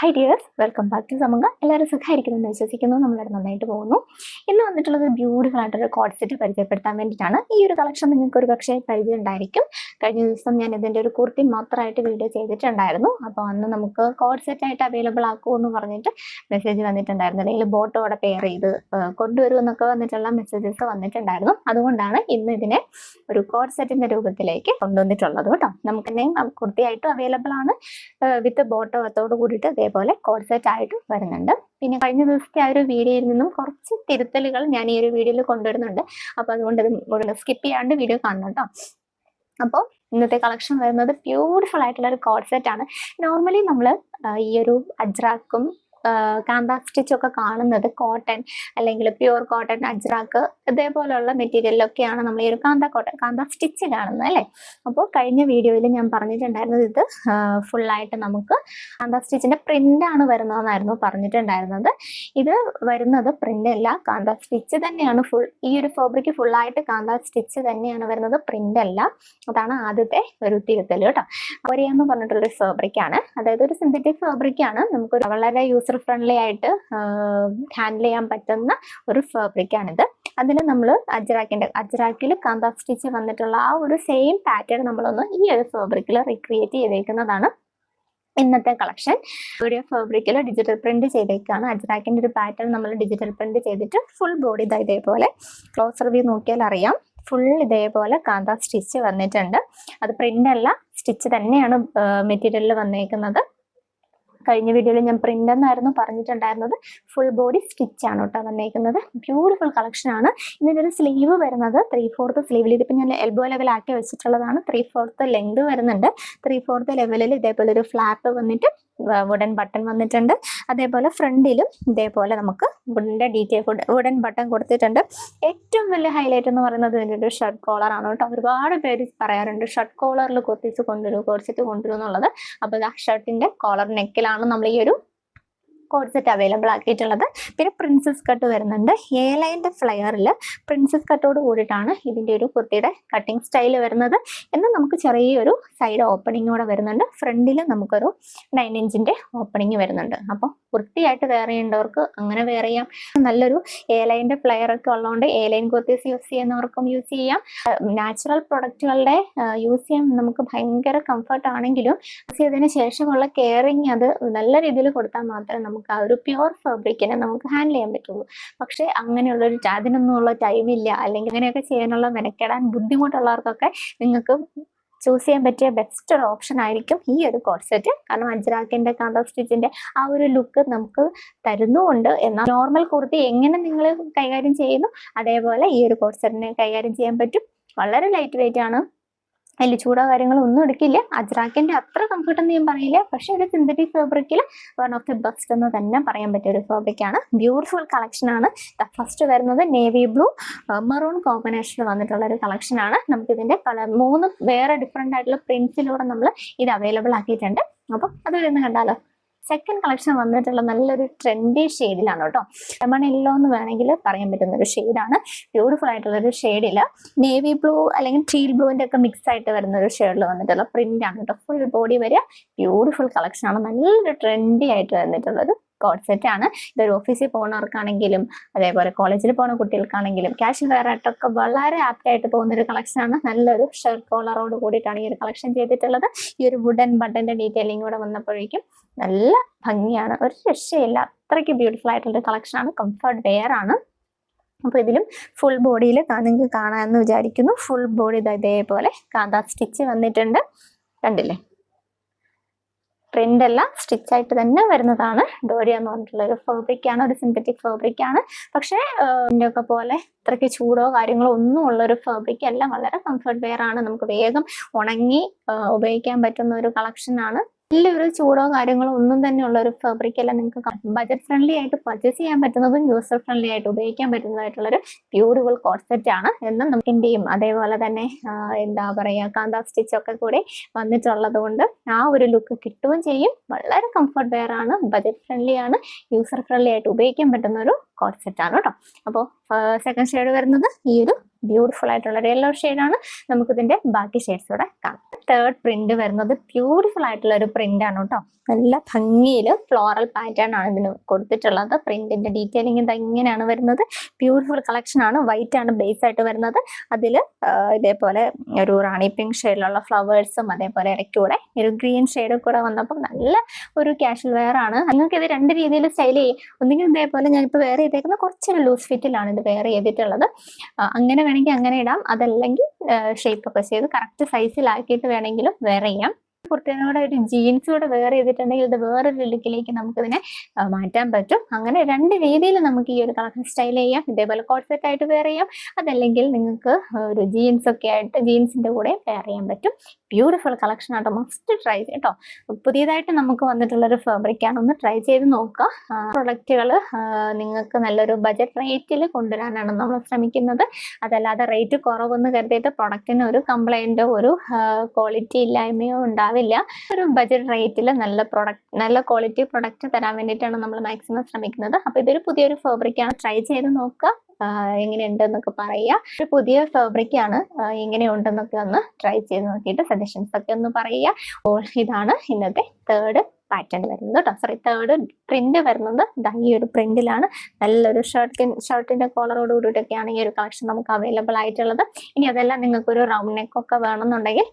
High dears, welcome back to Samanka. എല്ലാവരും സുഖമായിരിക്കുമെന്ന് വിശ്വസിക്കുന്നു. നമ്മളിവിടെ നന്നായിട്ട് പോകുന്നു. ഇന്ന് വന്നിട്ടുള്ളത് ബ്യൂട്ടിഫുൾ ആയിട്ടൊരു കോഡ് സെറ്റ് പരിചയപ്പെടുത്താൻ വേണ്ടിയിട്ടാണ്. ഈ ഒരു കളക്ഷൻ നിങ്ങൾക്ക് ഒരു പക്ഷേ പരിചയം ഉണ്ടായിരിക്കും. കഴിഞ്ഞ ദിവസം ഞാൻ ഇതിൻ്റെ ഒരു കുർത്തി മാത്രമായിട്ട് വീഡിയോ ചെയ്തിട്ടുണ്ടായിരുന്നു. അപ്പോൾ അന്ന് നമുക്ക് കോഡ് സെറ്റ് ആയിട്ട് അവൈലബിൾ ആക്കുമെന്ന് പറഞ്ഞിട്ട് മെസ്സേജ് വന്നിട്ടുണ്ടായിരുന്നു. അല്ലെങ്കിൽ ബോട്ടോടെ പെയർ ചെയ്ത് കൊണ്ടുവരുമെന്നൊക്കെ വന്നിട്ടുള്ള മെസ്സേജസ് വന്നിട്ടുണ്ടായിരുന്നു. അതുകൊണ്ടാണ് ഇന്ന് ഇതിനെ ഒരു കോഡ് സെറ്റിന്റെ രൂപത്തിലേക്ക് കൊണ്ടുവന്നിട്ടുള്ളത് കേട്ടോ. നമുക്ക് തന്നെ കുർത്തിയായിട്ടും അവൈലബിൾ ആണ്, വിത്ത് ബോട്ടോത്തോട് കൂടിയിട്ട് അതേപോലെ കോഡ് സെറ്റ് ആയിട്ട് വരുന്നുണ്ട്. പിന്നെ കഴിഞ്ഞ ദിവസത്തെ ആ ഒരു വീഡിയോയിൽ നിന്നും കുറച്ച് തിരുത്തലുകൾ ഞാൻ ഈ ഒരു വീഡിയോയിൽ കൊണ്ടുവരുന്നുണ്ട്. അപ്പോൾ അതുകൊണ്ട് ഇത് സ്കിപ്പ് ചെയ്യാണ്ട് വീഡിയോ കാണണം കേട്ടോ. അപ്പോൾ ഇന്നത്തെ കളക്ഷൻ വരുന്നത് ബ്യൂട്ടിഫുൾ ആയിട്ടുള്ള ഒരു കോഡ് സെറ്റ് ആണ്. നോർമലി നമ്മൾ ഈ ഒരു അജ്രാക്കും കാന്ത സ്റ്റിച്ചൊക്കെ കാണുന്നത് കോട്ടൺ അല്ലെങ്കിൽ പ്യുവർ കോട്ടൺ, അജ്രാക്ക് ഇതേപോലെയുള്ള മെറ്റീരിയലിലൊക്കെയാണ് നമ്മൾ ഈ ഒരു കാന്ത സ്റ്റിച്ച് കാണുന്നത് അല്ലേ. അപ്പോൾ കഴിഞ്ഞ വീഡിയോയിൽ ഞാൻ പറഞ്ഞിട്ടുണ്ടായിരുന്നത് ഇത് ഫുള്ളായിട്ട് നമുക്ക് കാന്ത സ്റ്റിച്ചിന്റെ പ്രിന്റ് ആണ് വരുന്നതെന്നായിരുന്നു പറഞ്ഞിട്ടുണ്ടായിരുന്നത്. ഇത് വരുന്നത് പ്രിന്റ് അല്ല, കാന്ത സ്റ്റിച്ച് തന്നെയാണ്. ഈ ഒരു ഫാബ്രിക് ഫുള്ളായിട്ട് കാന്ത സ്റ്റിച്ച് തന്നെയാണ് വരുന്നത്, പ്രിന്റ് അല്ല. അതാണ് ആദ്യത്തെ ഒരു തിരുത്തൽ കേട്ടോ. കൊറിയ എന്ന് പറഞ്ഞിട്ടുള്ളൊരു ഫാബ്രിക് ആണ്, അതായത് ഒരു സിന്തറ്റിക് ഫാബ്രിക് ആണ്. നമുക്ക് വളരെ യൂസർ ഫ്രണ്ട്ലി ആയിട്ട് ഹാൻഡിൽ ചെയ്യാൻ പറ്റുന്ന ഒരു ഫാബ്രിക് ആണിത്. അതിൽ നമ്മൾ അജ്രാക്കിൽ കാന്ത സ്റ്റിച്ച് വന്നിട്ടുള്ള ആ ഒരു സെയിം പാറ്റേൺ നമ്മളൊന്ന് ഈ ഒരു ഫാബ്രിക്കിൽ റീക്രിയേറ്റ് ചെയ്തേക്കുന്നതാണ് ഇന്നത്തെ കളക്ഷൻ. ഒരു ഫാബ്രിക്കിൽ ഡിജിറ്റൽ പ്രിന്റ് ചെയ്തേക്കാണ്. അജ്രാക്കിന്റെ ഒരു പാറ്റേൺ നമ്മൾ ഡിജിറ്റൽ പ്രിന്റ് ചെയ്തിട്ട് ഫുൾ ബോഡി ഇതേപോലെ ക്ലോസർ വ്യൂ നോക്കിയാൽ അറിയാം, ഫുൾ ഇതേപോലെ കാന്ത സ്റ്റിച്ച് വന്നിട്ടുണ്ട്. അത് പ്രിന്റ് അല്ല, സ്റ്റിച്ച് തന്നെയാണ് മെറ്റീരിയലിൽ വന്നേക്കുന്നത്. കഴിഞ്ഞ വീഡിയോയിൽ ഞാൻ പ്രിന്റ് എന്നായിരുന്നു പറഞ്ഞിട്ടുണ്ടായിരുന്നത്, ഫുൾ ബോഡി സ്റ്റിച്ച് ആണ് കേട്ടോ വന്നേക്കുന്നത്. ബ്യൂട്ടിഫുൾ കളക്ഷൻ ആണ്. ഇതിൻ്റെ ഒരു സ്ലീവ് വരുന്നത് 3/4 സ്ലീവിൽ, ഇതിപ്പോൾ ഞാൻ എൽബോ ലെവൽ ആക്കി വെച്ചിട്ടുള്ളതാണ്. 3/4 ലെങ്ത് വരുന്നുണ്ട്. 3/4 ലെവലിൽ ഇതേപോലെ ഒരു ഫ്ലാപ്പ് വന്നിട്ട് വുഡൻ ബട്ടൺ വന്നിട്ടുണ്ട്. അതേപോലെ ഫ്രണ്ടിലും ഇതേപോലെ നമുക്ക് വുഡൻ ബട്ടൺ കൊടുത്തിട്ടുണ്ട്. ഏറ്റവും വലിയ ഹൈലൈറ്റ് എന്ന് പറയുന്നത് ഇതിൻ്റെ ഒരു ഷർട്ട് കോളർ ആണ് കേട്ടോ. ഒരുപാട് പേര് പറയാറുണ്ട് ഷർട്ട് കോളറിൽ കൊത്തിച്ച് കൊണ്ടുവരും, കോർസെറ്റ് കൊണ്ടുവരും എന്നുള്ളത്. അപ്പോൾ ആ ഷർട്ടിന്റെ കോളർ നെക്കിലാണ് നമ്മൾ ഈ ഒരു കോഡ് സെറ്റ് അവൈലബിൾ ആക്കിയിട്ടുള്ളത്. പിന്നെ പ്രിൻസസ് കട്ട് വരുന്നുണ്ട്. എ ലൈൻ്റെ ഫ്ലെയറിൽ പ്രിൻസസ് കട്ടോട് കൂടിയിട്ടാണ് ഇതിൻ്റെ ഒരു കുർത്തിയുടെ കട്ടിങ് സ്റ്റൈൽ വരുന്നത്. എന്നാൽ നമുക്ക് ചെറിയൊരു സൈഡ് ഓപ്പണിംഗ് കൂടെ വരുന്നുണ്ട്. ഫ്രണ്ടിൽ നമുക്കൊരു 9 ഇഞ്ചിൻ്റെ ഓപ്പണിംഗ് വരുന്നുണ്ട്. അപ്പോൾ വൃത്തിയായിട്ട് വെയർ ചെയ്യേണ്ടവർക്ക് അങ്ങനെ വെയർ ചെയ്യാം. നല്ലൊരു എ ലൈൻ്റെ ഫ്ലെയർ ഒക്കെ ഉള്ളതുകൊണ്ട് എ ലൈൻ കുർത്തീസ് യൂസ് ചെയ്യുന്നവർക്കും യൂസ് ചെയ്യാം. നാച്ചുറൽ പ്രൊഡക്റ്റുകളുടെ യൂസ് ചെയ്യാൻ നമുക്ക് ഭയങ്കര കംഫർട്ട് ആണെങ്കിലും യൂസ് ചെയ്തതിന് ശേഷമുള്ള കെയറിങ് അത് നല്ല രീതിയിൽ കൊടുത്താൽ മാത്രമേ നമുക്ക് ആ ഒരു പ്യുവർ ഫാബ്രിക്കിനെ നമുക്ക് ഹാൻഡിൽ ചെയ്യാൻ പറ്റുള്ളൂ. പക്ഷെ അങ്ങനെയുള്ളൊരു അതിനൊന്നുമുള്ള ടൈമില്ല, അല്ലെങ്കിൽ അങ്ങനെയൊക്കെ ചെയ്യാനുള്ള മെനക്കെടാൻ ബുദ്ധിമുട്ടുള്ളവർക്കൊക്കെ നിങ്ങൾക്ക് ചൂസ് ചെയ്യാൻ പറ്റിയ ബെസ്റ്റ് ഒരു ഓപ്ഷൻ ആയിരിക്കും ഈ ഒരു കോഡ് സെറ്റ്. കാരണം അജ്രാക്കിന്റെ കാന്ത സ്റ്റിച്ചിന്റെ ആ ഒരു ലുക്ക് നമുക്ക് തരുന്നുമുണ്ട്. എന്നാൽ നോർമൽ കുർത്തി എങ്ങനെ നിങ്ങൾ കൈകാര്യം ചെയ്യുന്നു അതേപോലെ ഈ ഒരു കോഡ് സെറ്റിനെ കൈകാര്യം ചെയ്യാൻ പറ്റും. വളരെ ലൈറ്റ് വെയിറ്റ് ആണ്, അതിൽ ചൂടോ കാര്യങ്ങളോ ഒന്നും എടുക്കില്ല. അജ്രാക്കിന്റെ അത്ര കംഫർട്ട് എന്ന് ഞാൻ പറയില്ല, പക്ഷെ ഒരു സിന്തറ്റിക് ഫാബ്രിക്കിൽ വൺ ഓഫ് ദി ബെസ്റ്റ് എന്ന് തന്നെ പറയാൻ പറ്റിയ ഒരു ഫാബ്രിക് ആണ്. ബ്യൂട്ടിഫുൾ കളക്ഷൻ ആണ്. ഫസ്റ്റ് വരുന്നത് നേവി ബ്ലൂ മെറൂൺ കോമ്പിനേഷനിൽ വന്നിട്ടുള്ള ഒരു കളക്ഷൻ ആണ്. നമുക്കിതിന്റെ കളർ 3 വേറെ ഡിഫറെന്റ് ആയിട്ടുള്ള പ്രിന്റ്സിലൂടെ നമ്മൾ ഇത് അവൈലബിൾ ആക്കിയിട്ടുണ്ട്. അപ്പം അത് വരുന്ന കണ്ടാലോ. സെക്കൻഡ് കളക്ഷൻ വന്നിട്ടുള്ള നല്ലൊരു ട്രെൻഡി ഷെയ്ഡിലാണ് കേട്ടോ. ലെമൺ യെല്ലോ എന്ന് വേണമെങ്കിൽ പറയാൻ പറ്റുന്ന ഒരു ഷെയ്ഡാണ്. ബ്യൂട്ടിഫുൾ ആയിട്ടുള്ളൊരു ഷെയ്ഡിൽ നേവി ബ്ലൂ അല്ലെങ്കിൽ ടീൽ ബ്ലൂവിൻ്റെ ഒക്കെ മിക്സ് ആയിട്ട് വരുന്ന ഒരു ഷെയ്ഡിൽ വന്നിട്ടുള്ള പ്രിന്റ് ആണ് കേട്ടോ. ഫുൾ ബോഡി വരിക. ബ്യൂട്ടിഫുൾ കളക്ഷൻ ആണ്. നല്ലൊരു ട്രെൻഡി ആയിട്ട് വന്നിട്ടുള്ളൊരു കോഡ് സെറ്റ് ആണ്. ഇതൊരു ഓഫീസിൽ പോകുന്നവർക്കാണെങ്കിലും അതേപോലെ കോളേജിൽ പോകുന്ന കുട്ടികൾക്കാണെങ്കിലും ക്യാഷ് വെയർ ആയിട്ടൊക്കെ വളരെ ആപ്റ്റ് ആയിട്ട് പോകുന്ന ഒരു കളക്ഷൻ ആണ്. നല്ലൊരു ഷർട്ട് കോളറോട് കൂടിയിട്ടാണ് ഈ ഒരു കളക്ഷൻ ചെയ്തിട്ടുള്ളത്. ഈ ഒരു വുഡൻ ബട്ടന്റെ ഡീറ്റെയിലിംഗ് കൂടെ വന്നപ്പോഴേക്കും നല്ല ഭംഗിയാണ്, ഒരു രക്ഷയില്ല. അത്രയ്ക്ക് ബ്യൂട്ടിഫുൾ ആയിട്ടുള്ള കളക്ഷൻ ആണ്. കംഫർട്ട് വെയർ ആണ്. അപ്പോൾ ഇതിലും ഫുൾ ബോഡിയിൽ നിങ്ങൾക്ക് കാണാമെന്ന് വിചാരിക്കുന്നു. ഫുൾ ബോഡി ഇതേപോലെ കാന്ത സ്റ്റിച്ച് വന്നിട്ടുണ്ട്. കണ്ടില്ലേ, പ്രിന്റ് അല്ല, സ്റ്റിച്ച് ആയിട്ട് തന്നെ വരുന്നതാണ്. ഡോരിയ എന്ന് പറഞ്ഞിട്ടുള്ള ഒരു ഫാബ്രിക് ആണ്, ഒരു സിന്തറ്റിക് ഫാബ്രിക് ആണ്. പക്ഷേ ഇതിൻ്റെ ഒക്കെ പോലെ അത്രയ്ക്ക് ചൂടോ കാര്യങ്ങളോ ഒന്നും ഉള്ളൊരു ഫാബ്രിക് അല്ല. വളരെ കംഫർട്ട് വെയർ ആണ്. നമുക്ക് വേഗം ഉണങ്ങി ഉപയോഗിക്കാൻ പറ്റുന്ന ഒരു കളക്ഷൻ ആണ്. വലിയൊരു ചൂടോ കാര്യങ്ങളോ ഒന്നും തന്നെ ഉള്ള ഒരു ഫാബ്രിക് അല്ല. നിങ്ങൾക്ക് ബജറ്റ് ഫ്രണ്ട്ലി ആയിട്ട് പർച്ചേസ് ചെയ്യാൻ പറ്റുന്നതും യൂസർ ഫ്രണ്ട്ലി ആയിട്ട് ഉപയോഗിക്കാൻ പറ്റുന്നതായിട്ടുള്ളൊരു ബ്യൂട്ടിഫുൾ കോഡ് സെറ്റ് ആണ്. എന്നാൽ നമുക്ക് ഇന്ത്യയും അതേപോലെ തന്നെ എന്താ പറയുക കാന്ത സ്റ്റിച്ച് ഒക്കെ കൂടി വന്നിട്ടുള്ളത് കൊണ്ട് ആ ഒരു ലുക്ക് കിട്ടുകയും ചെയ്യും. വളരെ കംഫർട്ട് വെയർ ആണ്, ബജറ്റ് ഫ്രണ്ട്ലി ആണ്, യൂസർ ഫ്രണ്ട്ലി ആയിട്ട് ഉപയോഗിക്കാൻ പറ്റുന്ന ഒരു കോഡ് സെറ്റ് ആണ് കേട്ടോ. അപ്പോൾ സെക്കൻഡ് ഷെയ്ഡ് വരുന്നത് ഈ ഒരു ബ്യൂട്ടിഫുൾ ആയിട്ടുള്ള ഒരു യെല്ലോ ഷെയ്ഡാണ്. നമുക്കിതിന്റെ ബാക്കി ഷെയ്ഡ്സ് കൂടെ കാണാം. തേർഡ് പ്രിന്റ് വരുന്നത് ബ്യൂട്ടിഫുൾ ആയിട്ടുള്ള ഒരു പ്രിന്റ് ആണ് കേട്ടോ. നല്ല ഭംഗിയിൽ ഫ്ലോറൽ പാറ്റേൺ ആണ് ഇതിന് കൊടുത്തിട്ടുള്ളത്. പ്രിന്റിന്റെ ഡീറ്റെയിലിംഗ് ഇത് ഇങ്ങനെയാണ് വരുന്നത്. ബ്യൂട്ടിഫുൾ കളക്ഷൻ ആണ്. വൈറ്റ് ആണ് ബേസ് ആയിട്ട് വരുന്നത്. അതിൽ ഇതേപോലെ ഒരു റാണി പിങ്ക് ഷെയ്ഡിലുള്ള ഫ്ലവേഴ്സും അതേപോലെ ഇടയ്ക്കൂടെ ഒരു ഗ്രീൻ ഷെയ്ഡും കൂടെ വന്നപ്പോൾ നല്ല ഒരു കാഷ്വൽ വെയർ ആണ്. നിങ്ങൾക്ക് ഇത് രണ്ട് രീതിയിൽ സ്റ്റൈൽ ചെയ്യും. ഒന്നുകിൽ ഇതേപോലെ ഞാനിപ്പോൾ വെയർ ചെയ്തേക്കുന്ന കുറച്ചൊരു ലൂസ് ഫിറ്റിലാണ് ഇത് വെയർ ചെയ്തിട്ടുള്ളത്. അങ്ങനെ വേണമെങ്കിൽ അങ്ങനെ ഇടാം. അതല്ലെങ്കിൽ ഷേപ്പ് ഒക്കെ ചെയ്ത് കറക്റ്റ് സൈസിലാക്കിയിട്ട് വേണമെങ്കിലും വെയർ ചെയ്യാം. കുർത്തേനോടെ ഒരു ജീൻസ് കൂടെ വെയർ ചെയ്തിട്ടുണ്ടെങ്കിൽ ഇത് വേറൊരു ലുക്കിലേക്ക് നമുക്കിതിനെ മാറ്റാൻ പറ്റും. അങ്ങനെ രണ്ട് രീതിയിൽ നമുക്ക് ഈ ഒരു കളക്ഷൻ സ്റ്റൈൽ ചെയ്യാം. ഇതേപോലെ കോട്ട് സെറ്റ് ആയിട്ട് വെയർ ചെയ്യാം. അതല്ലെങ്കിൽ നിങ്ങൾക്ക് ഒരു ജീൻസ് ഒക്കെ ആയിട്ട് ജീൻസിന്റെ കൂടെ വെയർ ചെയ്യാൻ പറ്റും. ബ്യൂട്ടിഫുൾ കളക്ഷൻ ആട്ടോ. മസ്റ്റ് ട്രൈ കേട്ടോ. പുതിയതായിട്ട് നമുക്ക് വന്നിട്ടുള്ളൊരു ഫാബ്രിക്കാണ്. ഒന്ന് ട്രൈ ചെയ്ത് നോക്കുക. പ്രൊഡക്റ്റുകൾ നിങ്ങൾക്ക് നല്ലൊരു ബജറ്റ് റേറ്റിൽ കൊണ്ടുവരാനാണ് നമ്മൾ ശ്രമിക്കുന്നത്. അതല്ലാതെ റേറ്റ് കുറവെന്ന് കരുതിയിട്ട് പ്രൊഡക്റ്റിന് ഒരു കംപ്ലൈൻറ്റോ ഒരു ക്വാളിറ്റി ഇല്ലായ്മയോ ഉണ്ടാവില്ല. ഒരു ബജറ്റ് റേറ്റിൽ നല്ല ക്വാളിറ്റി പ്രൊഡക്റ്റ് തരാൻ വേണ്ടിയിട്ടാണ് നമ്മൾ മാക്സിമം ശ്രമിക്കുന്നത്. അപ്പോൾ ഇതൊരു പുതിയൊരു ഫാബ്രിക്കാണ്. ട്രൈ ചെയ്ത് നോക്കുക. എങ്ങനെയുണ്ടെന്നൊക്കെ പറയുക. ഒരു പുതിയ ഫാബ്രിക് ആണ്. എങ്ങനെയുണ്ടെന്നൊക്കെ ഒന്ന് ട്രൈ ചെയ്ത് നോക്കിയിട്ട് സജഷൻസ് ഒക്കെ ഒന്ന് പറയുക. അപ്പോൾ ഇതാണ് ഇന്നത്തെ തേർഡ് പാറ്റേൺ വരുന്നത് കേട്ടോ. തേർഡ് പ്രിന്റ് വരുന്നത് ഈ ഒരു പ്രിന്റിലാണ്. നല്ലൊരു ഷർട്ടിന്റെ കോളറോട് കൂടിയിട്ടൊക്കെയാണ് ഈ ഒരു കളക്ഷൻ നമുക്ക് അവൈലബിൾ ആയിട്ടുള്ളത്. ഇനി അതെല്ലാം നിങ്ങൾക്ക് ഒരു റൗണ്ട് നെക്ക് ഒക്കെ വേണമെന്നുണ്ടെങ്കിൽ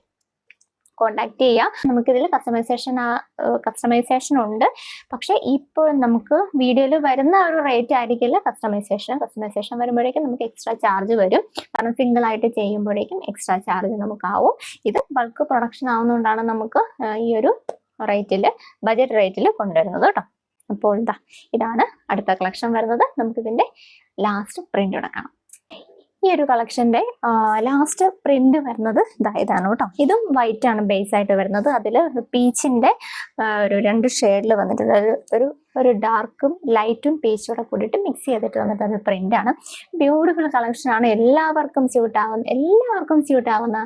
കോണ്ടാക്ട് ചെയ്യാം. നമുക്കിതിൽ കസ്റ്റമൈസേഷൻ ഉണ്ട്. പക്ഷെ ഇപ്പോൾ നമുക്ക് വീഡിയോയിൽ വരുന്ന ഒരു റേറ്റ് ആയിരിക്കില്ല കസ്റ്റമൈസേഷൻ വരുമ്പോഴേക്കും നമുക്ക് എക്സ്ട്രാ ചാർജ് വരും. കാരണം സിംഗിൾ ആയിട്ട് ചെയ്യുമ്പോഴേക്കും എക്സ്ട്രാ ചാർജ് നമുക്കാവും. ഇത് ബൾക്ക് പ്രൊഡക്ഷൻ ആവുന്നതുകൊണ്ടാണ് നമുക്ക് ഈ ഒരു ബജറ്റ് റേറ്റിൽ കൊണ്ടുവരുന്നത് കേട്ടോ. അപ്പോൾ ഇതാണ് അടുത്ത കളക്ഷൻ വരുന്നത്. നമുക്കിതിന്റെ ലാസ്റ്റ് പ്രിന്റ് എടുക്കണം. ഈ ഒരു കളക്ഷന്റെ ലാസ്റ്റ് പ്രിന്റ് വരുന്നത് ഇതാണ് കേട്ടോ. ഇതും വൈറ്റ് ആണ് ബേസ് ആയിട്ട് വരുന്നത്. അതിൽ പീച്ചിന്റെ ഒരു രണ്ട് ഷെയ്ഡിൽ വന്നിട്ടുള്ള ഒരു ഡാർക്കും ലൈറ്റും പീച്ചോടെ കൂടിയിട്ട് മിക്സ് ചെയ്തിട്ട് വന്നിട്ട് ഒരു പ്രിന്റ് ആണ്. ബ്യൂട്ടിഫുൾ കളക്ഷൻ ആണ്. എല്ലാവർക്കും സ്യൂട്ട് ആവുന്ന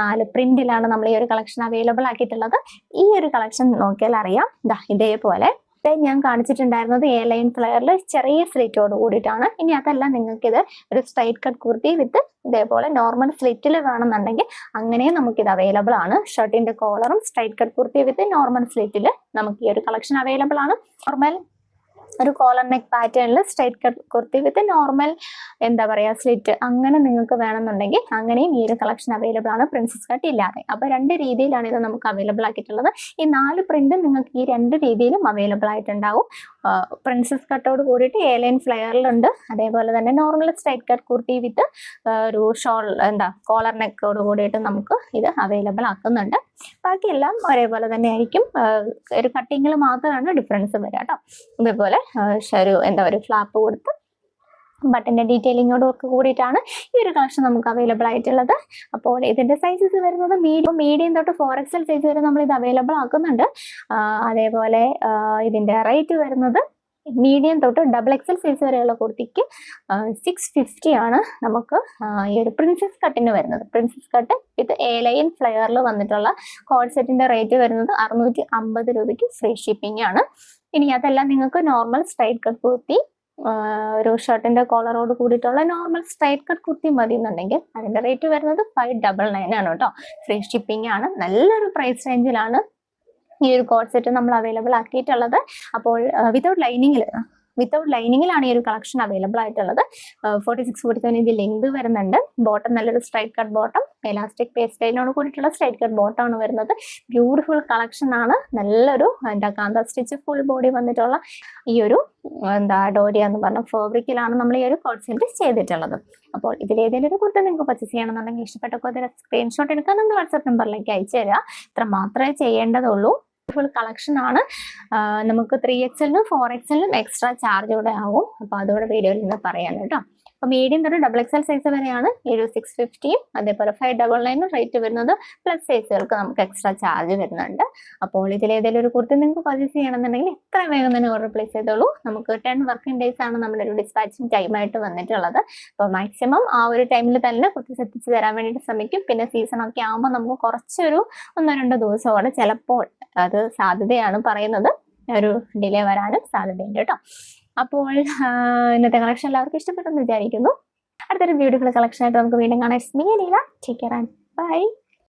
4 പ്രിന്റിലാണ് നമ്മൾ ഈ ഒരു കളക്ഷൻ അവൈലബിൾ ആക്കിയിട്ടുള്ളത്. ഈ ഒരു കളക്ഷൻ നോക്കിയാൽ അറിയാം. ഇതേപോലെ ഞാൻ കാണിച്ചിട്ടുണ്ടായിരുന്നത് എ ലൈൻ ഫ്ലെയറിൽ ചെറിയ സ്ലിറ്റോട് കൂടിയിട്ടാണ്. ഇനി അതല്ല നിങ്ങൾക്കിത് ഒരു സ്ട്രൈറ്റ് കട്ട് കുർത്തി വിത്ത് ഇതേപോലെ നോർമൽ സ്ലിറ്റിൽ വേണമെന്നുണ്ടെങ്കിൽ അങ്ങനെയും നമുക്കിത് അവൈലബിൾ ആണ്. ഷർട്ടിന്റെ കോളറും straight cut kurti with normal സ്ലിറ്റിൽ നമുക്ക് ഈ ഒരു കളക്ഷൻ അവൈലബിൾ ആണ്. നോർമൽ ഒരു കോളർ നെക്ക് പാറ്റേണിൽ straight cut kurti with normal slit അങ്ങനെ നിങ്ങൾക്ക് വേണമെന്നുണ്ടെങ്കിൽ അങ്ങനെയും ഈ ഒരു കളക്ഷൻ അവൈലബിൾ ആണ്, പ്രിൻസസ് കട്ട് ഇല്ലാതെ. അപ്പോൾ 2 രീതിയിലാണ് ഇത് നമുക്ക് അവൈലബിൾ ആക്കിയിട്ടുള്ളത്. ഈ 4 പ്രിന്റ് നിങ്ങൾക്ക് ഈ 2 രീതിയിലും അവൈലബിൾ ആയിട്ടുണ്ടാവും. പ്രിൻസസ് കട്ടോട് കൂടിയിട്ട് എ ലൈൻ ഫ്ലെയറിലുണ്ട്. അതേപോലെ തന്നെ നോർമൽ സ്ട്രൈറ്റ് കട്ട് കുർത്തി വിത്ത് ഒരു കോളർ നെക്കോട് കൂടിയിട്ട് നമുക്ക് ഇത് അവൈലബിൾ ആക്കുന്നുണ്ട്. ബാക്കിയെല്ലാം ഒരേപോലെ തന്നെ ആയിരിക്കും. ഒരു കട്ടിങ്ങിൽ മാത്രമാണ് ഡിഫറൻസ് വരിക കേട്ടോ. ഇതേപോലെ ഒരു ഫ്ലാപ്പ് കൊടുത്ത് ബട്ടന്റെ ഡീറ്റെയിലിങ്ങോടും ഒക്കെ കൂടിയിട്ടാണ് ഈ ഒരു കളക്ഷൻ നമുക്ക് അവൈലബിൾ ആയിട്ടുള്ളത്. അപ്പോൾ ഇതിന്റെ സൈസസ് വരുന്നത് മീഡിയം തൊട്ട് 4XL സൈസ് വരെ നമ്മൾ ഇത് അവൈലബിൾ ആക്കുന്നുണ്ട്. അതേപോലെ ഇതിന്റെ റേറ്റ് വരുന്നത് മീഡിയം തൊട്ട് XXL സൈസ് വരെയുള്ള കുർത്തിക്ക് 650 ആണ് നമുക്ക് ഈ ഒരു പ്രിൻസസ് കട്ടിന് വരുന്നത്. Princess cut with A line ഫ്ലെയറിൽ വന്നിട്ടുള്ള കോഡ് സെറ്റിന്റെ റേറ്റ് വരുന്നത് 650 രൂപയ്ക്ക് ഫ്രീ ഷിപ്പിംഗ് ആണ്. ഇനി അതെല്ലാം നിങ്ങൾക്ക് നോർമൽ സ്ട്രൈറ്റ് കട്ട് കുർത്തി ഒരു ഷർട്ടിന്റെ കോളറോട് കൂടിയിട്ടുള്ള നോർമൽ സ്ട്രൈറ്റ് കട്ട് കുർത്തി മതി എന്നുണ്ടെങ്കിൽ അതിന്റെ റേറ്റ് വരുന്നത് 599 ആണ് കേട്ടോ. ഫ്രീ ഷിപ്പിംഗ് ആണ്. നല്ലൊരു പ്രൈസ് റേഞ്ചിലാണ് ഈ ഒരു കോഡ് സെറ്റ് നമ്മൾ അവൈലബിൾ ആക്കിയിട്ടുള്ളത്. അപ്പോൾ വിത്തൗട്ട് ലൈനിങ്ങിലാണ് ഈ ഒരു കളക്ഷൻ അവൈലബിൾ ആയിട്ടുള്ളത്. 46-47 ഇഞ്ച് ലെങ്ത് വരുന്നുണ്ട്. ബോട്ടം നല്ലൊരു straight cut bottom, elastic paste സ്റ്റൈലിനോട് കൂടിയിട്ടുള്ള സ്ട്രൈറ്റ് കട്ട് ബോട്ടം ആണ് വരുന്നത്. ബ്യൂട്ടിഫുൾ കളക്ഷൻ ആണ്. നല്ലൊരു കാന്ത സ്റ്റിച്ച് ഫുൾ ബോഡി വന്നിട്ടുള്ള ഈ ഒരു ഡോരിയ എന്ന് പറഞ്ഞ ഫാബ്രിക്കിലാണ് നമ്മൾ ഈ ഒരു കോഡ് സെറ്റ് ചെയ്തിട്ടുള്ളത്. അപ്പോൾ ഇതിലേതെങ്കിലും ഒരു കുർത്തി നിങ്ങൾക്ക് പർച്ചേസ് ചെയ്യണമെന്നുണ്ടെങ്കിൽ ഇഷ്ടപ്പെട്ട സ്ക്രീൻഷോട്ട് എടുക്കാൻ നിങ്ങൾ വാട്സ്ആപ്പ് നമ്പറിലേക്ക് അയച്ചു തരിക. ഇത്ര മാത്രമേ ചെയ്യേണ്ടതുള്ളൂ. ഫുൾ കളക്ഷൻ ആണ്. നമുക്ക് 3XL-നും 4XL-നും എക്സ്ട്രാ ചാർജ് കൂടെ ആവും. അപ്പോൾ അതോടെ വീഡിയോയിൽ നിന്ന് പറയാൻ കേട്ടോ. അപ്പോൾ മീഡിയം തൊട്ട് XXL സൈസ് വരെയാണ് 650. അതേപോലെ 599 റേറ്റ് വരുന്നത്. പ്ലസ് സൈസുകൾക്ക് നമുക്ക് എക്സ്ട്രാ ചാർജ് വരുന്നുണ്ട്. അപ്പോൾ ഇതിലേതെങ്കിലും ഒരു കുർത്തി നിങ്ങൾക്ക് പർച്ചേസ് ചെയ്യണമെന്നുണ്ടെങ്കിൽ എത്ര വേഗം തന്നെ ഓർഡർ പ്ലേസ് ചെയ്തോളൂ. നമുക്ക് 10 വർക്കിംഗ് ഡേയ്സ് ആണ് നമ്മുടെ ഒരു ഡിസ്പാച്ചിങ് ടൈമായിട്ട് വന്നിട്ടുള്ളത്. അപ്പോൾ മാക്സിമം ആ ഒരു ടൈമിൽ തന്നെ കുർത്തി എത്തിച്ച് തരാൻ വേണ്ടിയിട്ട് ശ്രമിക്കും. പിന്നെ സീസൺ ഒക്കെ ആകുമ്പോൾ നമുക്ക് കുറച്ചൊരു 1-2 ദിവസമോടെ ചിലപ്പോൾ അത് സാധ്യതയാണ് പറയുന്നത്, ഒരു ഡിലേ വരാനും സാധ്യതയുണ്ട് കേട്ടോ. അപ്പോൾ ഇന്നത്തെ കളക്ഷൻ എല്ലാവർക്കും ഇഷ്ടപ്പെട്ടെന്ന് വിചാരിക്കുന്നു. അടുത്തൊരു ബ്യൂട്ടിഫുൾ കളക്ഷൻ ആയിട്ട് നമുക്ക് വീണ്ടും കാണാം. Take care and by.